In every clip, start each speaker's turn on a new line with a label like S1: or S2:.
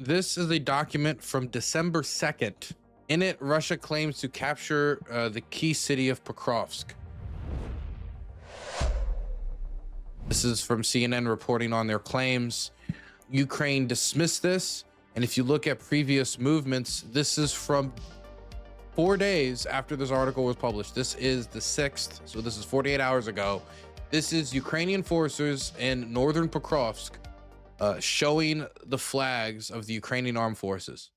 S1: This is a document from December 2nd. In it, Russia claims to capture the key city of Pokrovsk. This is from CNN reporting on their claims. Ukraine dismissed this. And if you look at previous movements, this is from 4 days after this article was published. This is the 6th. So this is 48 hours ago. This is Ukrainian forces in northern Pokrovsk showing the flags of the Ukrainian armed forces.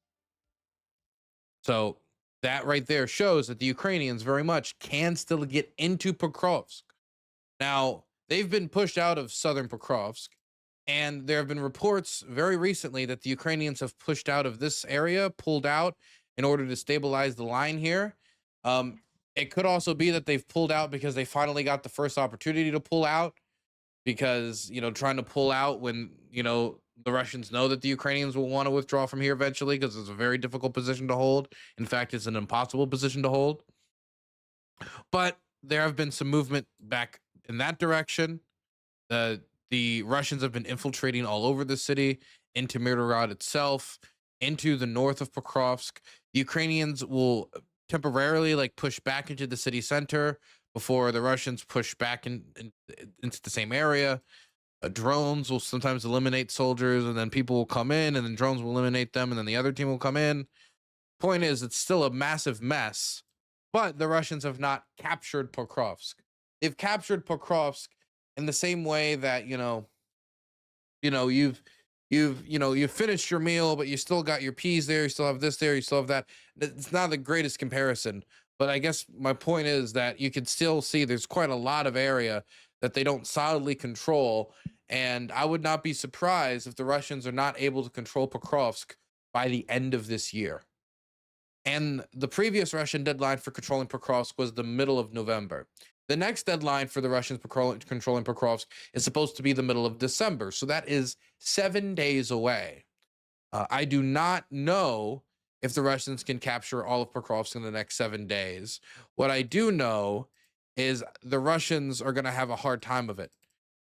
S1: So that right there shows that the Ukrainians very much can still get into Pokrovsk. Now, they've been pushed out of southern Pokrovsk, and there have been reports very recently that the Ukrainians have pushed out of this area, pulled out in order to stabilize the line here. It could also be that they've pulled out because they finally got the first opportunity to pull out, because, trying to pull out when, the Russians know that the Ukrainians will want to withdraw from here eventually, because it's a very difficult position to hold. In fact, it's an impossible position to hold. But there have been some movement back in that direction. The Russians have been infiltrating all over the city, into Mirgorod itself, into the north of Pokrovsk. The Ukrainians will temporarily push back into the city center before the Russians push back into the same area. Drones will sometimes eliminate soldiers, and then people will come in, and then drones will eliminate them, and then the other team will come in. Point is, it's still a massive mess, but the Russians have not captured Pokrovsk. They've captured Pokrovsk in the same way that you've finished your meal, but you still got your peas there, you still have this there, you still have that. It's not the greatest comparison, but I guess my point is that you can still see there's quite a lot of area that they don't solidly control, and I would not be surprised if the Russians are not able to control Pokrovsk by the end of this year. And the previous Russian deadline for controlling Pokrovsk was the middle of November. The next deadline for the Russians controlling Pokrovsk is supposed to be the middle of December. So that is 7 days away. I do not know if the Russians can capture all of Pokrovsk in the next 7 days. What I do know is the Russians are going to have a hard time of it.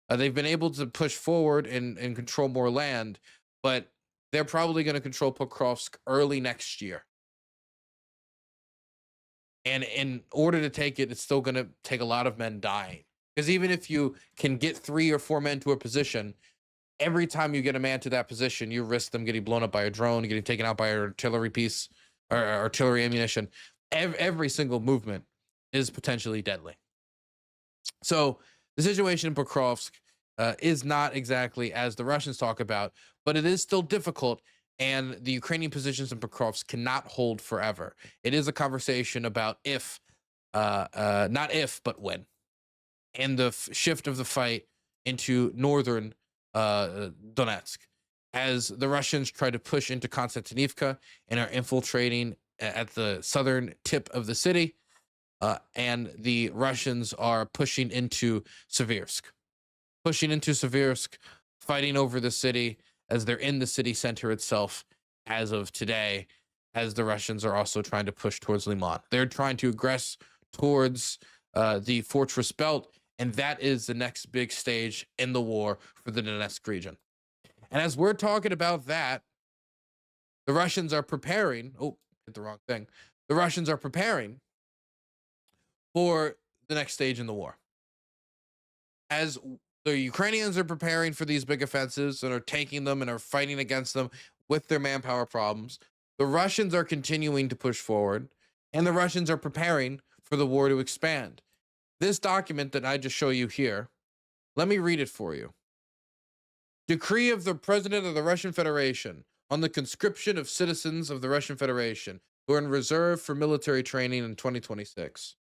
S1: They've been able to push forward and control more land, but they're probably going to control Pokrovsk early next year. And in order to take it, it's still going to take a lot of men dying. Because even if you can get 3 or 4 men to a position, every time you get a man to that position, you risk them getting blown up by a drone, getting taken out by an artillery piece or artillery ammunition. Every single movement is potentially deadly. So the situation in Pokrovsk is not exactly as the Russians talk about, but it is still difficult. And the Ukrainian positions in Pokrovsk cannot hold forever. It is a conversation about if, not if, but when. And the shift of the fight into northern Donetsk, as the Russians try to push into Konstantinivka and are infiltrating at the southern tip of the city, and the Russians are pushing into Seversk, fighting over the city, as they're in the city center itself as of today, as the Russians are also trying to push towards Liman. They're trying to aggress towards the fortress belt, and that is the next big stage in the war for the Donetsk region. And as we're talking about that, the Russians are preparing. Oh, hit the wrong thing. The Russians are preparing for the next stage in the war. As the Ukrainians are preparing for these big offensives and are taking them and are fighting against them with their manpower problems, the Russians are continuing to push forward, and the Russians are preparing for the war to expand. This document that I just show you here, let me read it for you. Decree of the President of the Russian Federation on the conscription of citizens of the Russian Federation who are in reserve for military training in 2026.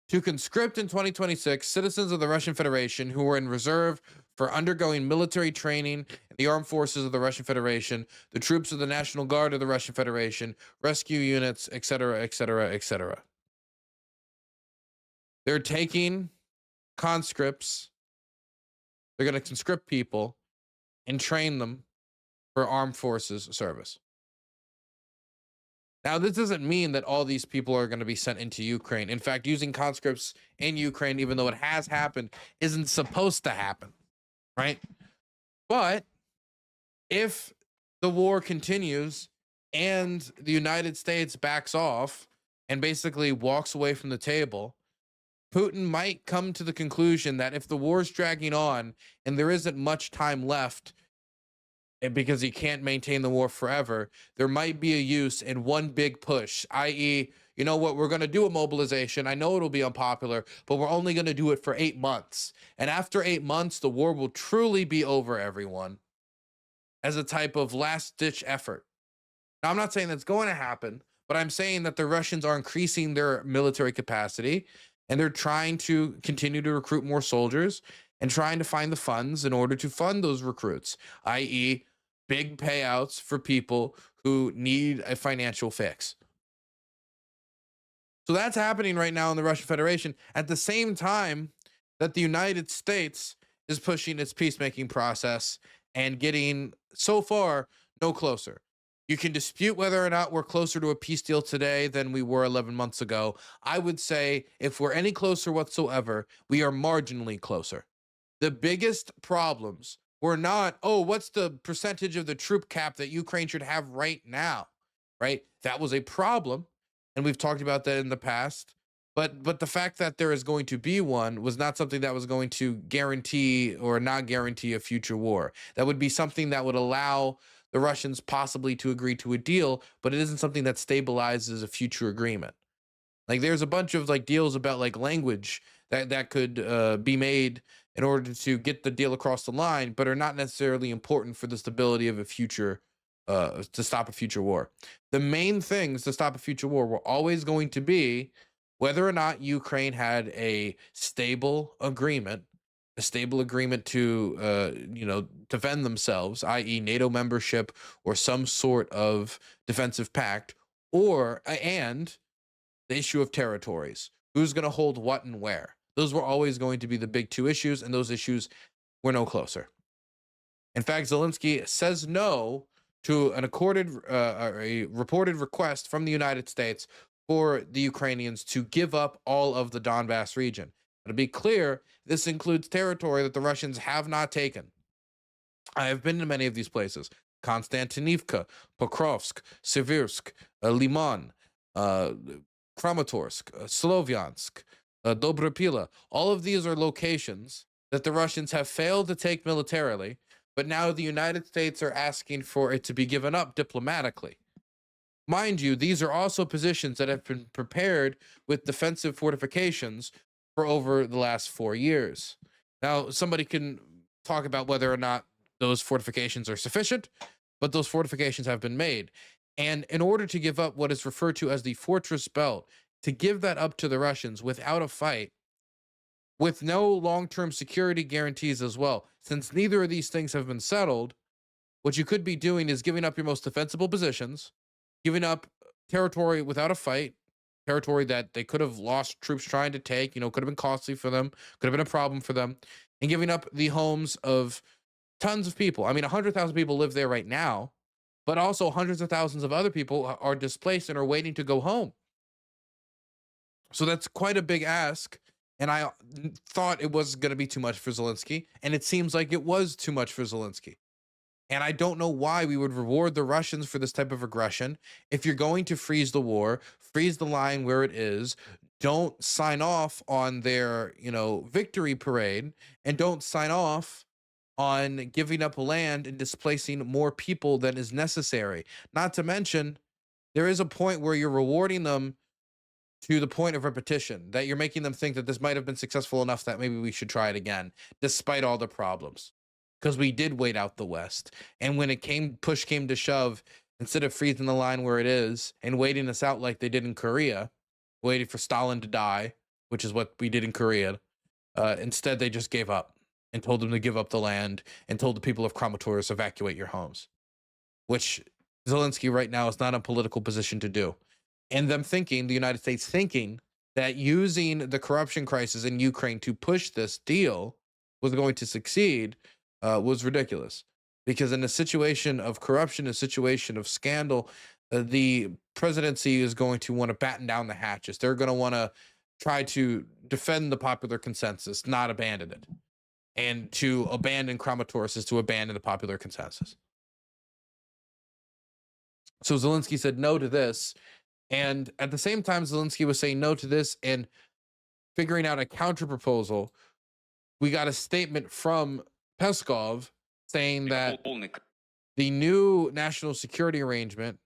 S1: To conscript in 2026 citizens of the Russian Federation who are in reserve for undergoing military training in the armed forces of the Russian Federation, the troops of the National Guard of the Russian Federation, rescue units, etc., etc., etc. They're taking conscripts, they're going to conscript people and train them for armed forces service. Now, this doesn't mean that all these people are going to be sent into Ukraine. In fact, using conscripts in Ukraine, even though it has happened, isn't supposed to happen, right? But if the war continues and the United States backs off and basically walks away from the table, Putin might come to the conclusion that if the war is dragging on and there isn't much time left, and because he can't maintain the war forever, there might be a use in one big push, i.e., you know what, we're going to do a mobilization. I know it'll be unpopular, but we're only going to do it for 8 months. And after 8 months, the war will truly be over, everyone, as a type of last ditch effort. Now, I'm not saying that's going to happen, but I'm saying that the Russians are increasing their military capacity and they're trying to continue to recruit more soldiers and trying to find the funds in order to fund those recruits, i.e., big payouts for people who need a financial fix. So that's happening right now in the Russian Federation at the same time that the United States is pushing its peacemaking process and getting, so far, no closer. You can dispute whether or not we're closer to a peace deal today than we were 11 months ago. I would say if we're any closer whatsoever, we are marginally closer. The biggest problems were not, oh, what's the percentage of the troop cap that Ukraine should have right now, right? That was a problem, and we've talked about that in the past. But the fact that there is going to be one was not something that was going to guarantee or not guarantee a future war. That would be something that would allow the Russians possibly to agree to a deal, but it isn't something that stabilizes a future agreement. Like there's a bunch of like deals about like language that could be made in order to get the deal across the line, but are not necessarily important for the stability of a future, to stop a future war. The main things to stop a future war were always going to be whether or not Ukraine had a stable agreement to defend themselves, i.e., NATO membership or some sort of defensive pact, or and the issue of territories. Who's going to hold what and where? Those were always going to be the big two issues, and those issues were no closer. In fact, Zelensky says no to a reported request from the United States for the Ukrainians to give up all of the Donbas region. To be clear, this includes territory that the Russians have not taken. I have been to many of these places: Konstantinivka, Pokrovsk, Siversk, Liman, Kramatorsk, Slovyansk, Dobropila. All of these are locations that the Russians have failed to take militarily, but now the United States are asking for it to be given up diplomatically. Mind you, these are also positions that have been prepared with defensive fortifications for over the last 4 years. Now, somebody can talk about whether or not those fortifications are sufficient, but those fortifications have been made. And in order to give up what is referred to as the fortress belt, to give that up to the Russians without a fight, with no long-term security guarantees as well, since neither of these things have been settled, what you could be doing is giving up your most defensible positions, giving up territory without a fight, territory that they could have lost troops trying to take, could have been costly for them, could have been a problem for them, and giving up the homes of tons of people. I mean, 100,000 people live there right now, but also hundreds of thousands of other people are displaced and are waiting to go home. So that's quite a big ask. And I thought it was going to be too much for Zelensky. And it seems like it was too much for Zelensky. And I don't know why we would reward the Russians for this type of aggression. If you're going to freeze the war, freeze the line where it is. Don't sign off on their, victory parade, and don't sign off on giving up land and displacing more people than is necessary. Not to mention, there is a point where you're rewarding them to the point of repetition, that you're making them think that this might have been successful enough that maybe we should try it again, despite all the problems. Because we did wait out the West. And when push came to shove, instead of freezing the line where it is and waiting us out like they did in Korea, waiting for Stalin to die, which is what we did in Korea, instead they just gave up and told them to give up the land and told the people of Kramatorsk, evacuate your homes, which Zelensky right now is not in a political position to do. And the United States thinking that using the corruption crisis in Ukraine to push this deal was going to succeed was ridiculous. Because in a situation of corruption, a situation of scandal, the presidency is going to want to batten down the hatches. They're going to want to try to defend the popular consensus, not abandon it. And to abandon Kramatorsk is to abandon the popular consensus. So Zelensky said no to this. And at the same time, Zelensky was saying no to this and figuring out a counter proposal. We got a statement from Peskov saying that the new national security arrangement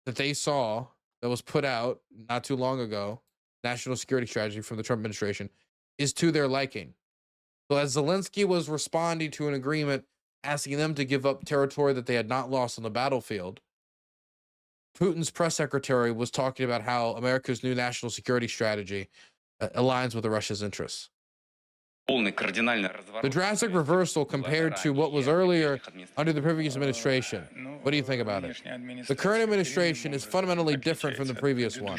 S1: that they saw that was put out not too long ago, national security strategy from the Trump administration, is to their liking. So as Zelensky was responding to an agreement asking them to give up territory that they had not lost on the battlefield, Putin's press secretary was talking about how America's new national security strategy aligns with Russia's interests. The drastic reversal compared to what was earlier under the previous administration. What do you think about it? The current administration is fundamentally different from the previous one.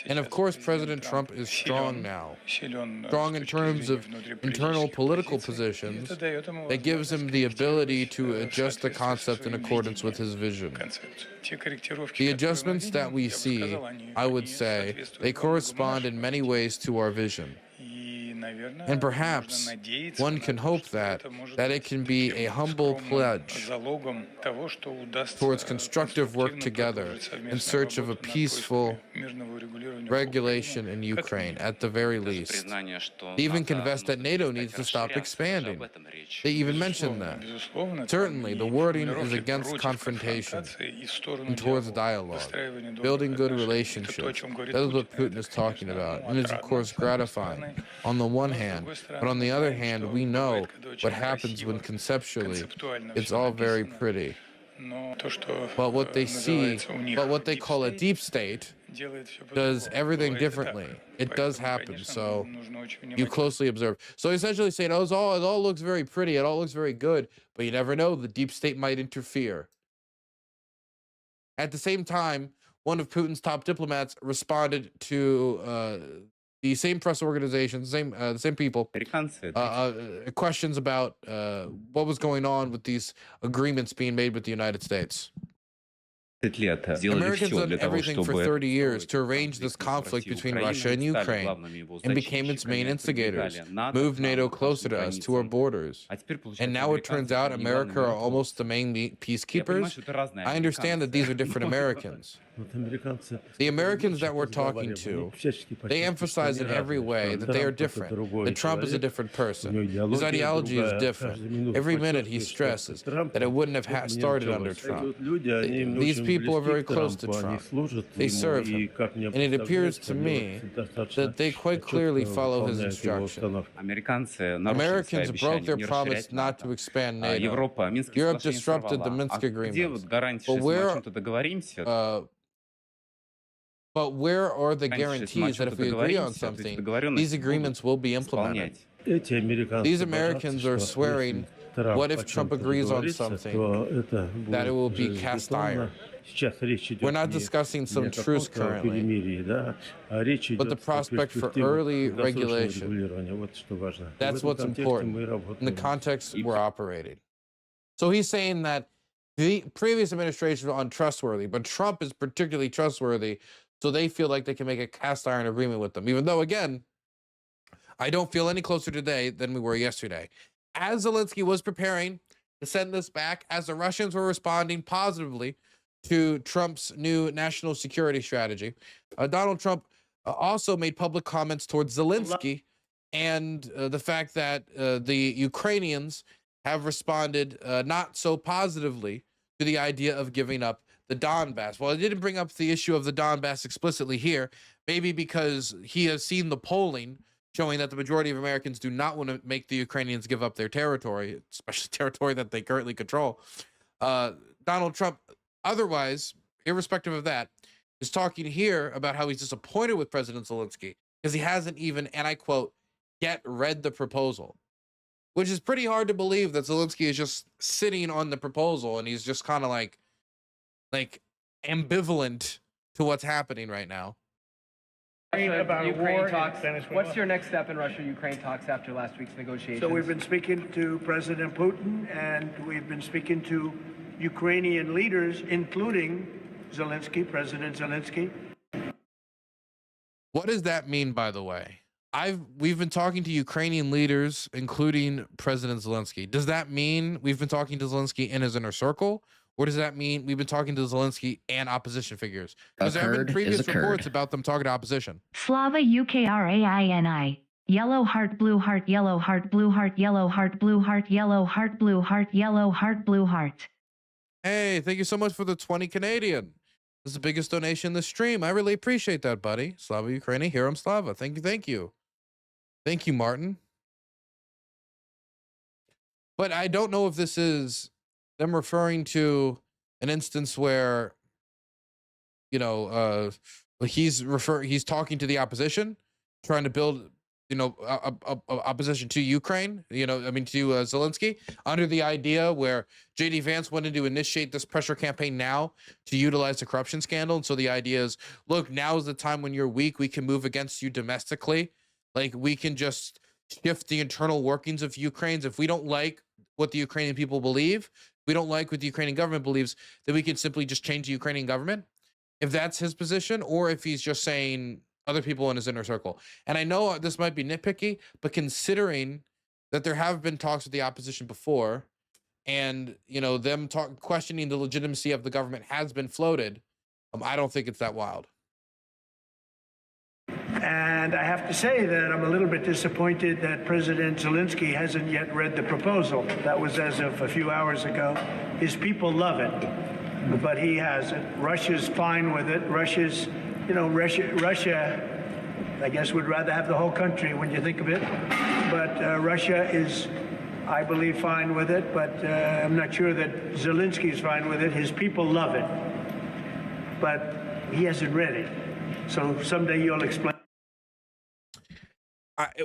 S1: And of course, President Trump is strong now. Strong in terms of internal political positions that gives him the ability to adjust the concept in accordance with his vision. The adjustments that we see, I would say, they correspond in many ways to our vision. And perhaps one can hope that it can be a humble pledge towards constructive work together in search of a peaceful regulation in Ukraine, at the very least. They even confessed that NATO needs to stop expanding. They even mentioned that. Certainly, the wording is against confrontation and towards dialogue, building good relationships. That is what Putin is talking about. And it's, of course, gratifying on the one hand, but on the other hand, we know what happens when conceptually it's all very pretty. But what they see, but what they call a deep state, does everything differently. It does happen, so you closely observe. So essentially saying, oh, it all looks very pretty, it all looks very good, but you never know, the deep state might interfere. At the same time, one of Putin's top diplomats responded to the same press organizations, the same people, questions about what was going on with these agreements being made with the United States. Americans done everything for 30 years to arrange this conflict between Russia and Ukraine and became its main instigators, moved NATO closer to us, to our borders. And now it turns out America are almost the main peacekeepers. I understand that these are different Americans. The Americans that we're talking to, they emphasize in every way that they are different, that Trump is a different person. His ideology is different. Every minute he stresses that it wouldn't have started under Trump. These people are very close to Trump. They serve him. And it appears to me that they quite clearly follow his instruction. Americans broke their promise not to expand NATO. Europe disrupted the Minsk agreements. But where are the guarantees that if we agree on something, these agreements will be implemented? These Americans are swearing, what if Trump agrees on something, that it will be cast iron? We're not discussing some truce currently, but the prospect for early regulation. That's what's important in the context we're operating. So he's saying that the previous administration was untrustworthy, but Trump is particularly trustworthy, so they feel like they can make a cast iron agreement with them, even though, again, I don't feel any closer today than we were yesterday. As Zelensky was preparing to send this back, as the Russians were responding positively to Trump's new national security strategy, Donald Trump also made public comments towards Zelensky and the fact that the Ukrainians have responded not so positively to the idea of giving up the Donbas. Well, I didn't bring up the issue of the Donbas explicitly here, maybe because he has seen the polling showing that the majority of Americans do not want to make the Ukrainians give up their territory, especially territory that they currently control. Donald Trump, otherwise, irrespective of that, is talking here about how he's disappointed with President Zelensky because he hasn't even, and I quote, yet read the proposal, which is pretty hard to believe that Zelensky is just sitting on the proposal and he's just kind of like ambivalent to what's happening right now.
S2: Ukraine talks. What's your next step in Russia-Ukraine talks after last week's negotiations?
S3: So we've been speaking to President Putin, and we've been speaking to Ukrainian leaders, including Zelensky, President Zelensky.
S1: What does that mean, by the way? We've been talking to Ukrainian leaders, including President Zelensky. Does that mean we've been talking to Zelensky in his inner circle, Or does that mean we've been talking to Zelensky and opposition figures? Because there have been
S4: Occurred is
S1: previous
S4: occurred.
S1: reports about them talking to opposition.
S5: Slava Ukraini. Yellow heart, blue heart, yellow heart, blue heart, yellow heart, blue heart, yellow heart, blue heart, yellow heart, blue heart.
S1: Hey, thank you so much for the 20 Canadian. This is the biggest donation in the stream. I really appreciate that, buddy. Slava Ukraini, Hiram Slava. Thank you, thank you. Thank you, Martin. But I don't know if this is them referring to an instance where, you know, he's talking to the opposition, trying to build, you know, opposition to Ukraine, you know, I mean, to Zelensky, under the idea where JD Vance wanted to initiate this pressure campaign now to utilize the corruption scandal. And so the idea is, look, now is the time when you're weak. We can move against you domestically. Like, we can just shift the internal workings of Ukraine. If we don't like what the Ukrainian people believe, we don't like what the Ukrainian government believes, then we can simply just change the Ukrainian government. If that's his position, or if he's just saying other people in his inner circle. And I know this might be nitpicky, but considering that there have been talks with the opposition before, and, you know, them questioning the legitimacy of the government has been floated, I don't think it's that wild.
S3: And I have to say that I'm a little bit disappointed that President Zelensky hasn't yet read the proposal. That was as of a few hours ago. His people love it, but he hasn't. Russia's fine with it. Russia, I guess, would rather have the whole country when you think of it. But Russia is, I believe, fine with it. But I'm not sure that Zelensky's fine with it. His people love it, but he hasn't read it. So someday you'll explain.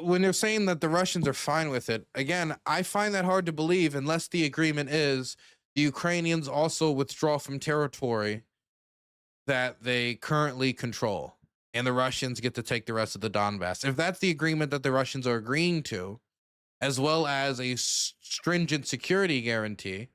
S1: When they're saying that the Russians are fine with it, again, I find that hard to believe unless the agreement is the Ukrainians also withdraw from territory that they currently control, and the Russians get to take the rest of the Donbas. If that's the agreement that the Russians are agreeing to, as well as a stringent security guarantee,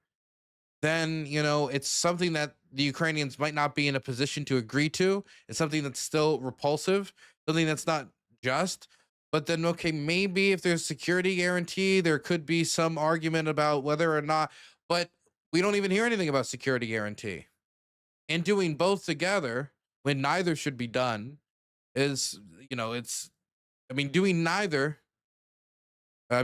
S1: then, you know, it's something that the Ukrainians might not be in a position to agree to. It's something that's still repulsive, something that's not just. But then, okay, maybe if there's security guarantee, there could be some argument about whether or not, but we don't even hear anything about security guarantee. And doing both together when neither should be done is, you know, doing neither. I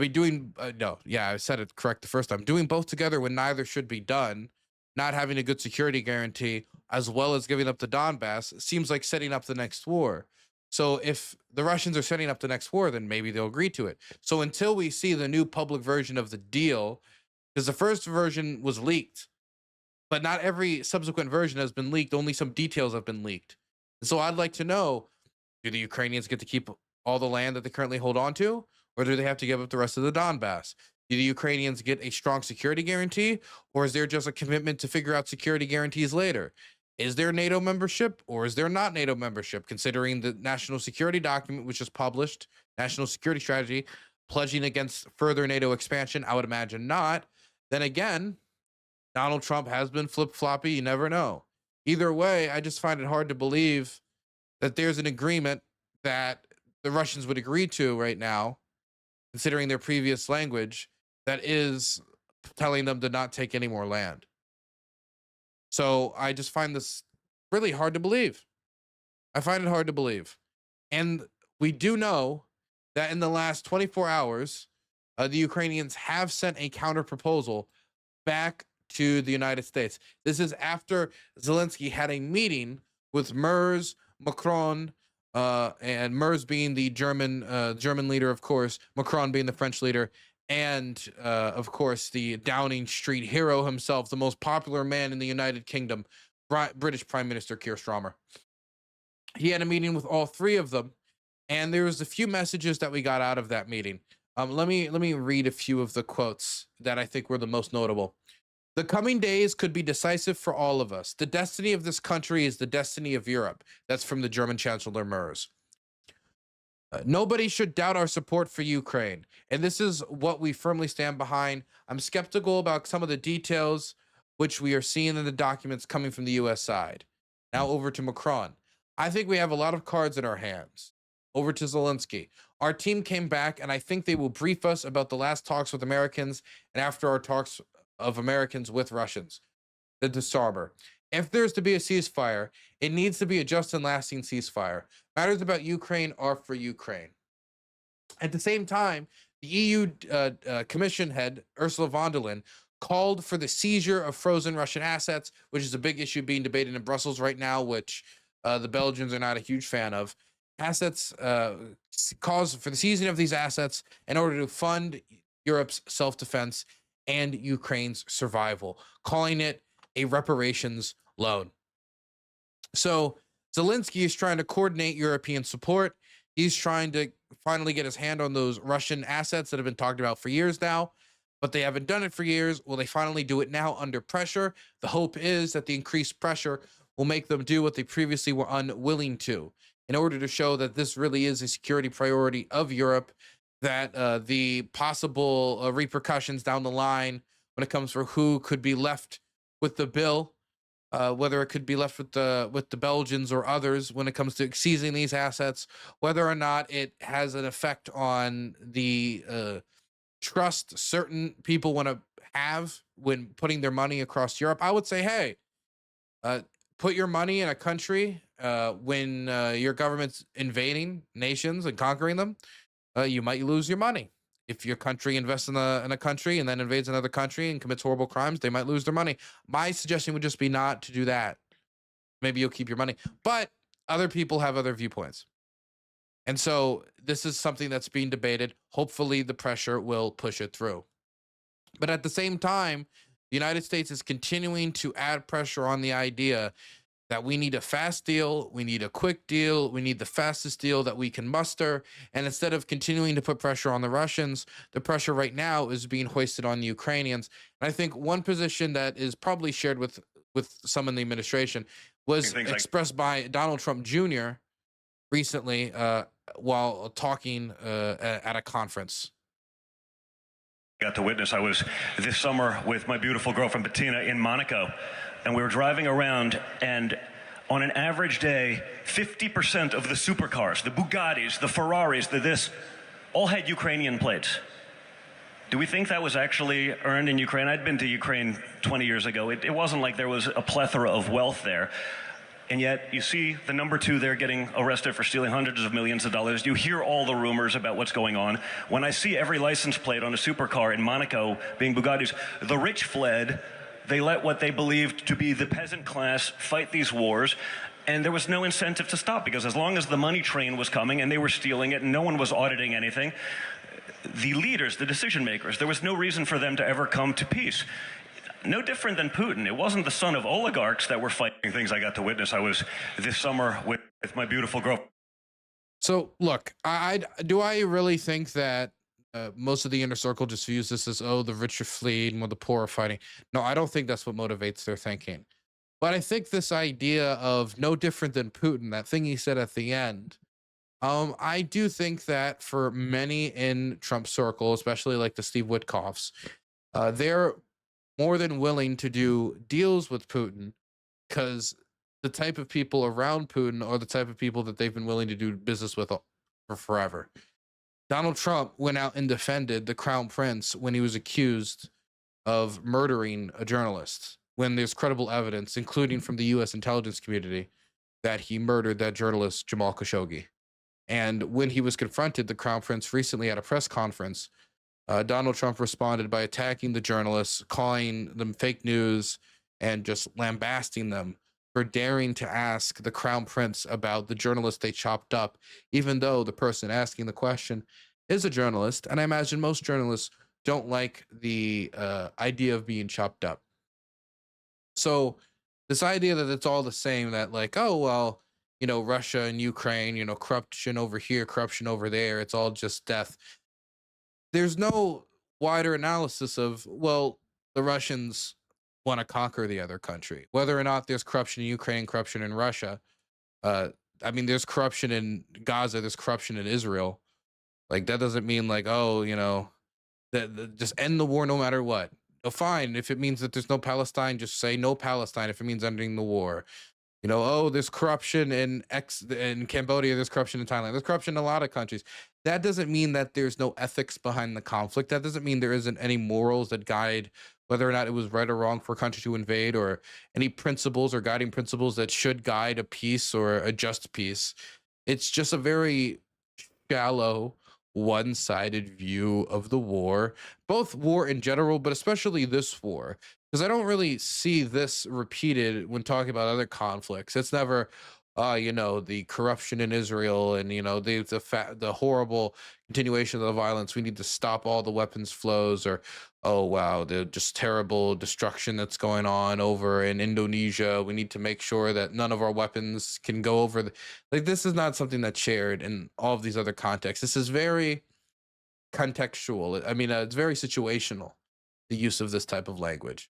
S1: said it correct the first time. Doing both together when neither should be done, not having a good security guarantee, as well as giving up the Donbas, seems like setting up the next war. So if the Russians are setting up the next war, then maybe they'll agree to it. So until we see the new public version of the deal, because the first version was leaked, but not every subsequent version has been leaked. Only some details have been leaked. And so I'd like to know, do the Ukrainians get to keep all the land that they currently hold on to, or do they have to give up the rest of the Donbas? Do the Ukrainians get a strong security guarantee, or is there just a commitment to figure out security guarantees later? Is there NATO membership, or is there not NATO membership, considering the national security document, which is published, national security strategy, pledging against further NATO expansion? I would imagine not. Then again, Donald Trump has been flip-floppy. You never know. Either way, I just find it hard to believe that there's an agreement that the Russians would agree to right now, considering their previous language, that is telling them to not take any more land. So I just find this really hard to believe. I find it hard to believe. And we do know that in the last 24 hours, the Ukrainians have sent a counter proposal back to the United States. This is after Zelensky had a meeting with Merz, Macron, and Merz being the German leader, of course, Macron being the French leader, and of course the Downing Street hero himself, the most popular man in the United Kingdom, British Prime Minister Keir Starmer. He had a meeting with all three of them, and there was a few messages that we got out of that meeting. Let me read a few of the quotes that I think were the most notable. The coming days could be decisive for all of us. The destiny of this country is the destiny of Europe. That's from the German Chancellor Merz. Nobody should doubt our support for Ukraine. And this is what we firmly stand behind. I'm skeptical about some of the details which we are seeing in the documents coming from the US side. Now over to Macron. I think we have a lot of cards in our hands. Over to Zelensky. Our team came back, and I think they will brief us about the last talks with Americans and after our talks of Americans with Russians. the disarmer. If there's to be a ceasefire, it needs to be a just and lasting ceasefire. Matters about Ukraine are for Ukraine. At the same time, the EU Commission head, Ursula von der Leyen, called for the seizure of frozen Russian assets, which is a big issue being debated in Brussels right now, which the Belgians are not a huge fan of. Calls for the seizing of these assets in order to fund Europe's self-defense and Ukraine's survival, calling it a reparations loan. So Zelensky is trying to coordinate European support. He's trying to finally get his hand on those Russian assets that have been talked about for years now, but they haven't done it for years. Will they finally do it now under pressure? The hope is that the increased pressure will make them do what they previously were unwilling to, in order to show that this really is a security priority of Europe, that the possible repercussions down the line when it comes for who could be left with the bill, whether it could be left with the Belgians or others when it comes to seizing these assets, whether or not it has an effect on the trust certain people want to have when putting their money across Europe. I would say, hey, put your money in a country when your government's invading nations and conquering them. You might lose your money. If your country invests in a country and then invades another country and commits horrible crimes, they might lose their money. My suggestion would just be not to do that. Maybe you'll keep your money, but other people have other viewpoints. And so this is something that's being debated. Hopefully the pressure will push it through. But at the same time, the United States is continuing to add pressure on the idea that we need a fast deal, we need a quick deal, we need the fastest deal that we can muster. And instead of continuing to put pressure on the Russians, the pressure right now is being hoisted on the Ukrainians. And I think one position that is probably shared with some in the administration was expressed by Donald Trump Jr. recently while talking at a conference.
S4: Got to witness. I was this summer with my beautiful girlfriend Bettina in Monaco, and we were driving around, and on an average day, 50% of the supercars, the Bugattis, the Ferraris, the this, all had Ukrainian plates. Do we think that was actually earned in Ukraine? I'd been to Ukraine 20 years ago. It wasn't like there was a plethora of wealth there. And yet, you see the number two there getting arrested for stealing hundreds of millions of dollars. You hear all the rumors about what's going on. When I see every license plate on a supercar in Monaco being Bugattis, the rich fled. They let what they believed to be the peasant class fight these wars. And there was no incentive to stop, because as long as the money train was coming and they were stealing it and no one was auditing anything, the leaders, the decision makers, there was no reason for them to ever come to peace. No different than Putin. It wasn't the son of oligarchs that were fighting things I got to witness. I was this summer with my beautiful girl.
S1: So look, I really think that most of the inner circle just views this as, oh, the rich are fleeing while the poor are fighting. No, I don't think that's what motivates their thinking. But I think this idea of no different than Putin, that thing he said at the end, I do think that for many in Trump's circle, especially like the Steve Witkoffs, they're more than willing to do deals with Putin, because the type of people around Putin are the type of people that they've been willing to do business with for forever. Donald Trump went out and defended the Crown Prince when he was accused of murdering a journalist, when there's credible evidence, including from the U.S. intelligence community, that he murdered that journalist, Jamal Khashoggi. And when he was confronted, the Crown Prince recently at a press conference, Donald Trump responded by attacking the journalists, calling them fake news, and just lambasting them for daring to ask the Crown Prince about the journalist they chopped up, even though the person asking the question is a journalist. And I imagine most journalists don't like the idea of being chopped up. So this idea that it's all the same, that like, oh, well, you know, Russia and Ukraine, you know, corruption over here, corruption over there, it's all just death. There's no wider analysis of, well, the Russians want to conquer the other country. Whether or not there's corruption in Ukraine, corruption in Russia. I mean, there's corruption in Gaza, there's corruption in Israel. Like, that doesn't mean like, oh, you know, that just end the war no matter what. Oh, fine. If it means that there's no Palestine, just say no Palestine if it means ending the war. You know, oh, there's corruption in Cambodia, there's corruption in Thailand, there's corruption in a lot of countries. That doesn't mean that there's no ethics behind the conflict. That doesn't mean there isn't any morals that guide whether or not it was right or wrong for a country to invade, or any principles or guiding principles that should guide a peace or a just peace. It's just a very shallow, one-sided view of the war, both war in general, but especially this war, because I don't really see this repeated when talking about other conflicts. It's never, you know, the corruption in Israel, and you know the horrible continuation of the violence. We need to stop all the weapons flows, or oh wow, the just terrible destruction that's going on over in Indonesia. We need to make sure that none of our weapons can go over like, this is not something that's shared in all of these other contexts. This is very contextual. I mean, it's very situational, the use of this type of language.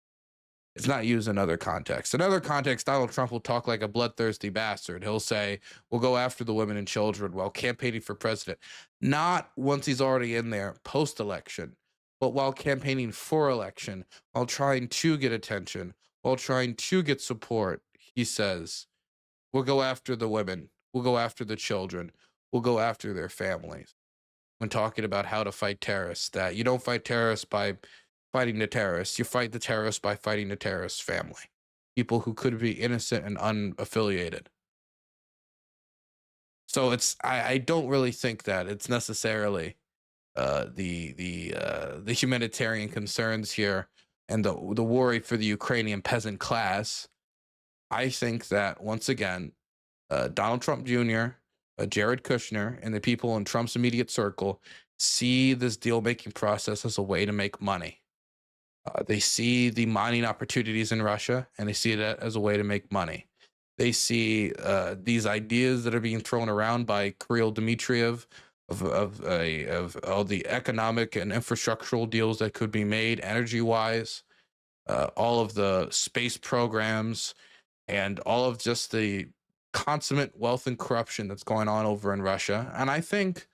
S1: It's not used in other contexts. In other contexts, Donald Trump will talk like a bloodthirsty bastard. He'll say, we'll go after the women and children while campaigning for president. Not once he's already in there post-election, but while campaigning for election, while trying to get attention, while trying to get support. He says, we'll go after the women, we'll go after the children, we'll go after their families. When talking about how to fight terrorists, that you don't fight terrorists by fighting the terrorists, you fight the terrorists by fighting the terrorist family, people who could be innocent and unaffiliated. So it's, I don't really think that it's necessarily the humanitarian concerns here and the worry for the Ukrainian peasant class. I think that once again, Donald Trump Jr., Jared Kushner, and the people in Trump's immediate circle see this deal-making process as a way to make money. They see the mining opportunities in Russia, and they see that as a way to make money. They see these ideas that are being thrown around by Kirill Dmitriev of all the economic and infrastructural deals that could be made energy-wise, all of the space programs, and all of just the consummate wealth and corruption that's going on over in Russia. And I think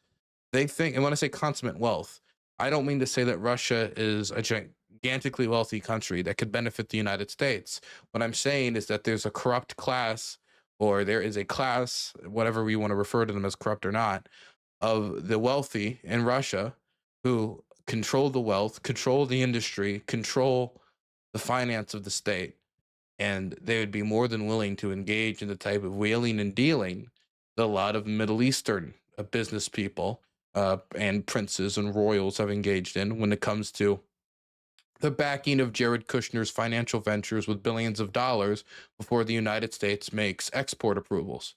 S1: they think, and when I say consummate wealth, I don't mean to say that Russia is a gigantically wealthy country that could benefit the United States. What I'm saying is that there's a corrupt class, or there is a class, whatever we want to refer to them as, corrupt or not, of the wealthy in Russia who control the wealth, control the industry, control the finance of the state. And they would be more than willing to engage in the type of wheeling and dealing that a lot of Middle Eastern business people and princes and royals have engaged in when it comes to the backing of Jared Kushner's financial ventures with billions of dollars before the United States makes export approvals.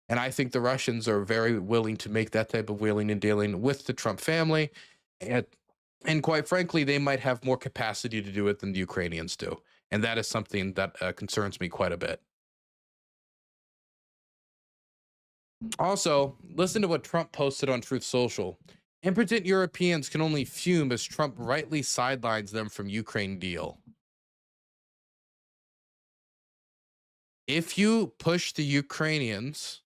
S1: And I think the Russians are very willing to make that type of wheeling and dealing with the Trump family. And quite frankly, they might have more capacity to do it than the Ukrainians do. And that is something that concerns me quite a bit. Also, listen to what Trump posted on Truth Social. Impotent Europeans can only fume as Trump rightly sidelines them from Ukraine deal. If you push the Ukrainians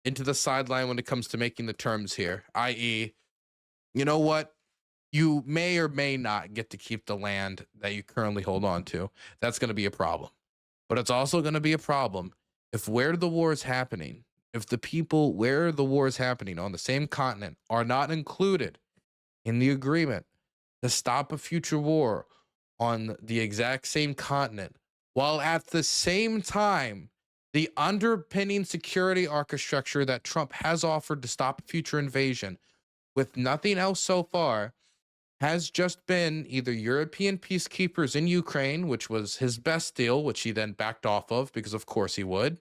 S1: into the sideline when it comes to making the terms here, i.e., you know what? You may or may not get to keep the land that you currently hold on to. That's going to be a problem. But it's also going to be a problem if where the war is happening, if the people where the war is happening on the same continent are not included in the agreement to stop a future war on the exact same continent, while at the same time, the underpinning security architecture that Trump has offered to stop a future invasion, with nothing else so far, has just been either European peacekeepers in Ukraine, which was his best deal, which he then backed off of because of course he would,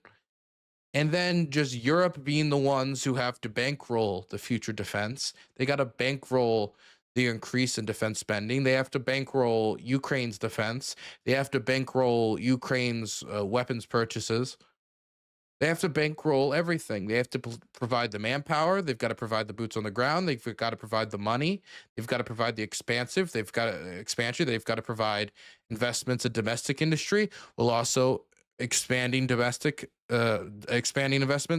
S1: and then just Europe being the ones who have to bankroll the future defense. They got to bankroll the increase in defense spending. They have to bankroll Ukraine's defense. They have to bankroll Ukraine's weapons purchases. They have to bankroll everything. They have to provide the manpower. They've got to provide the boots on the ground. They've got to provide the money. They've got to provide the expansion. They've got to provide investments in domestic industry, while also expanding investments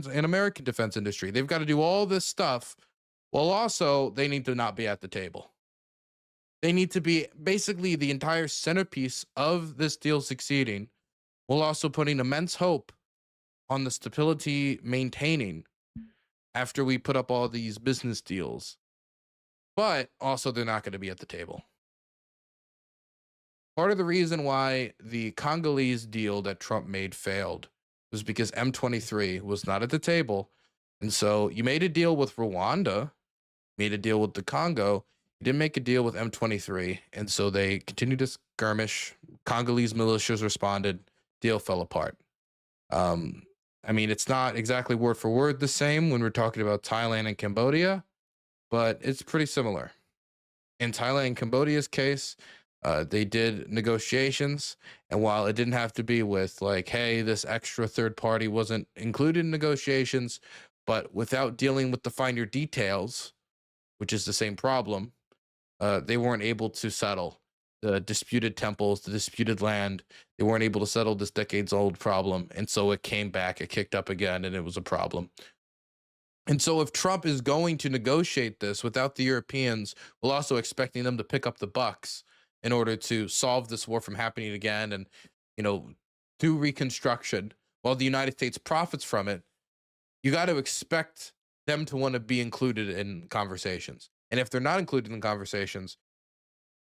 S1: in American defense industry. They've got to do all this stuff, while also they need to not be at the table. They need to be basically the entire centerpiece of this deal succeeding while also putting immense hope on the stability maintaining after we put up all these business deals. But also, they're not going to be at the table. Part of the reason why the Congolese deal that Trump made failed was because M23 was not at the table. And so you made a deal with Rwanda, made a deal with the Congo. You didn't make a deal with M23. And so they continued to skirmish. Congolese militias responded. Deal fell apart. I mean, it's not exactly word for word the same when we're talking about Thailand and Cambodia, but it's pretty similar. In Thailand and Cambodia's case, they did negotiations, and while it didn't have to be with like, hey, this extra third party wasn't included in negotiations, but without dealing with the finer details, which is the same problem, they weren't able to settle the disputed temples, the disputed land. They weren't able to settle this decades-old problem, and so it came back, it kicked up again, and it was a problem. And so if Trump is going to negotiate this without the Europeans, while also expecting them to pick up the bucks in order to solve this war from happening again and, you know, do reconstruction while the United States profits from it, you got to expect them to want to be included in conversations. And if they're not included in conversations,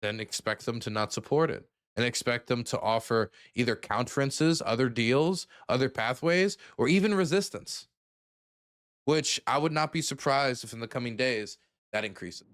S1: then expect them to not support it and expect them to offer either counterances, other deals, other pathways, or even resistance, which I would not be surprised if in the coming days that increases.